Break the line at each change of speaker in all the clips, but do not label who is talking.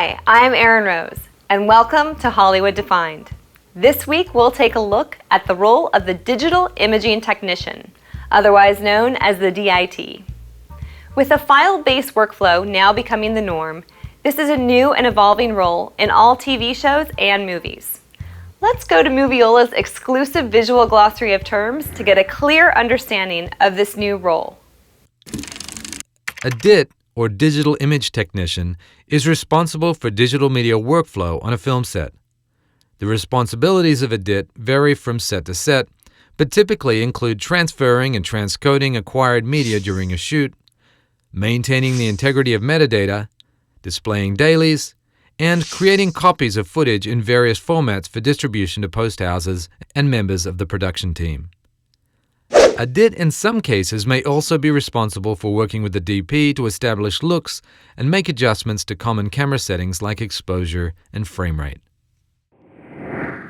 Hi, I'm Erin Rose, and welcome to Hollywood Defined. This week, we'll take a look at the role of the digital imaging technician, otherwise known as the DIT. With a file-based workflow now becoming the norm, this is a new and evolving role in all TV shows and movies. Let's go to Moviola's exclusive visual glossary of terms to get a clear understanding of this new role.
A DIT, or digital image technician, is responsible for digital media workflow on a film set. The responsibilities of a DIT vary from set to set, but typically include transferring and transcoding acquired media during a shoot, maintaining the integrity of metadata, displaying dailies, and creating copies of footage in various formats for distribution to post houses and members of the production team. A DIT in some cases may also be responsible for working with the DP to establish looks and make adjustments to common camera settings like exposure and frame rate.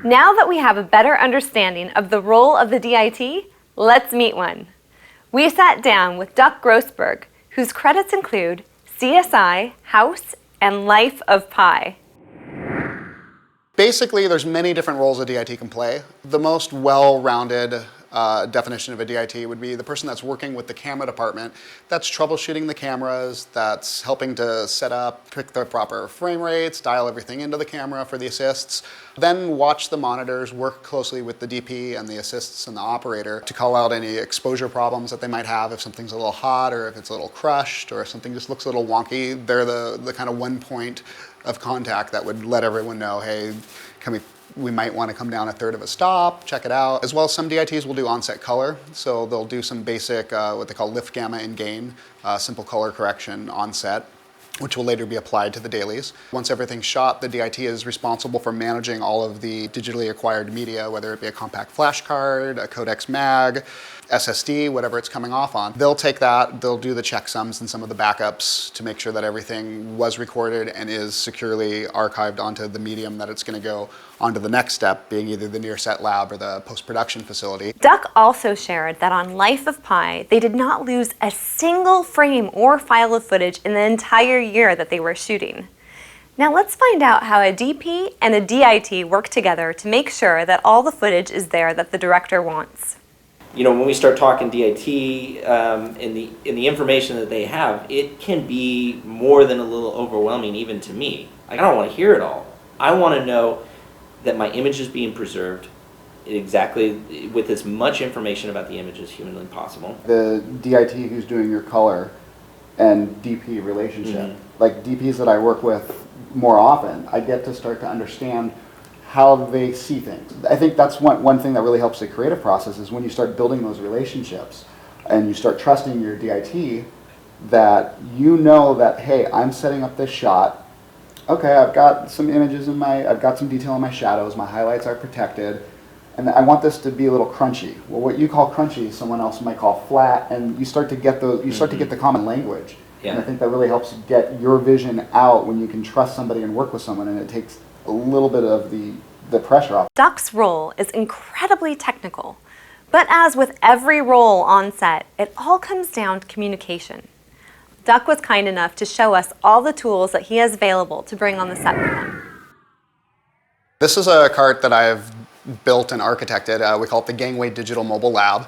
Now that we have a better understanding of the role of the DIT, let's meet one. We sat down with Duck Grossberg, whose credits include CSI, House, and Life of Pi.
Basically, there's many different roles a DIT can play. The most well-rounded definition of a DIT would be the person that's working with the camera department, that's troubleshooting the cameras, that's helping to set up, pick the proper frame rates, dial everything into the camera for the assists, then watch the monitors, work closely with the DP and the assists and the operator to call out any exposure problems that they might have if something's a little hot or if it's a little crushed or if something just looks a little wonky. They're the kind of one point of contact that would let everyone know, hey, we might want to come down a third of a stop, check it out. As well as some DITs will do on-set color. So they'll do some basic, what they call lift, gamma, and gain, simple color correction on set, which will later be applied to the dailies. Once everything's shot, the DIT is responsible for managing all of the digitally acquired media, whether it be a compact flash card, a codex mag, SSD, whatever it's coming off on. They'll take that, they'll do the checksums and some of the backups to make sure that everything was recorded and is securely archived onto the medium that it's going to go onto the next step, being either the near set lab or the post-production facility.
Duck also shared that on Life of Pi, they did not lose a single frame or file of footage in the entire year that they were shooting. Now let's find out how a DP and a DIT work together to make sure that all the footage is there that the director wants.
You know, when we start talking DIT in the information that they have, it can be more than a little overwhelming even to me. I don't want to hear it all. I want to know that my image is being preserved exactly with as much information about the image as humanly possible.
The DIT who's doing your color and DP relationship, like DPs that I work with more often, I get to start to understand how they see things. I think that's one thing that really helps the creative process is when you start building those relationships and you start trusting your DIT that you know that, hey, I'm setting up this shot. Okay, I've got some images I've got some detail in my shadows, my highlights are protected, and I want this to be a little crunchy. Well, what you call crunchy, someone else might call flat, and you start to get to get the common language. Yeah. And I think that really helps get your vision out when you can trust somebody and work with someone, and it takes a little bit of the pressure off.
Duck's role is incredibly technical, but as with every role on set, it all comes down to communication. Duck was kind enough to show us all the tools that he has available to bring on the set with him.
This is a cart that I've built and architected. We call it the Gangway Digital Mobile Lab.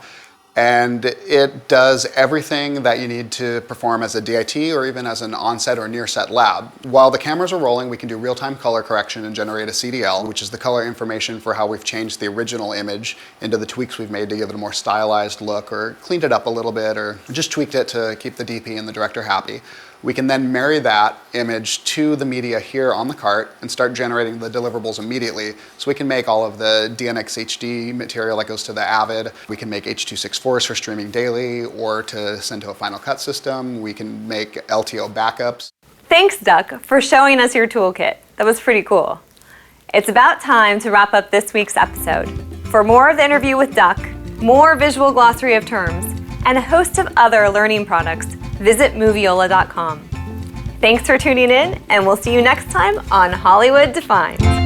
And it does everything that you need to perform as a DIT or even as an on-set or near-set lab. While the cameras are rolling, we can do real-time color correction and generate a CDL, which is the color information for how we've changed the original image into the tweaks we've made to give it a more stylized look or cleaned it up a little bit or just tweaked it to keep the DP and the director happy. We can then marry that image to the media here on the cart and start generating the deliverables immediately. So we can make all of the DNX HD material that goes to the Avid. We can make H.264s for streaming daily or to send to a Final Cut system. We can make LTO backups.
Thanks, Duck, for showing us your toolkit. That was pretty cool. It's about time to wrap up this week's episode. For more of the interview with Duck, more visual glossary of terms, and a host of other learning products, visit Moviola.com. Thanks for tuning in, and we'll see you next time on Hollywood Defined.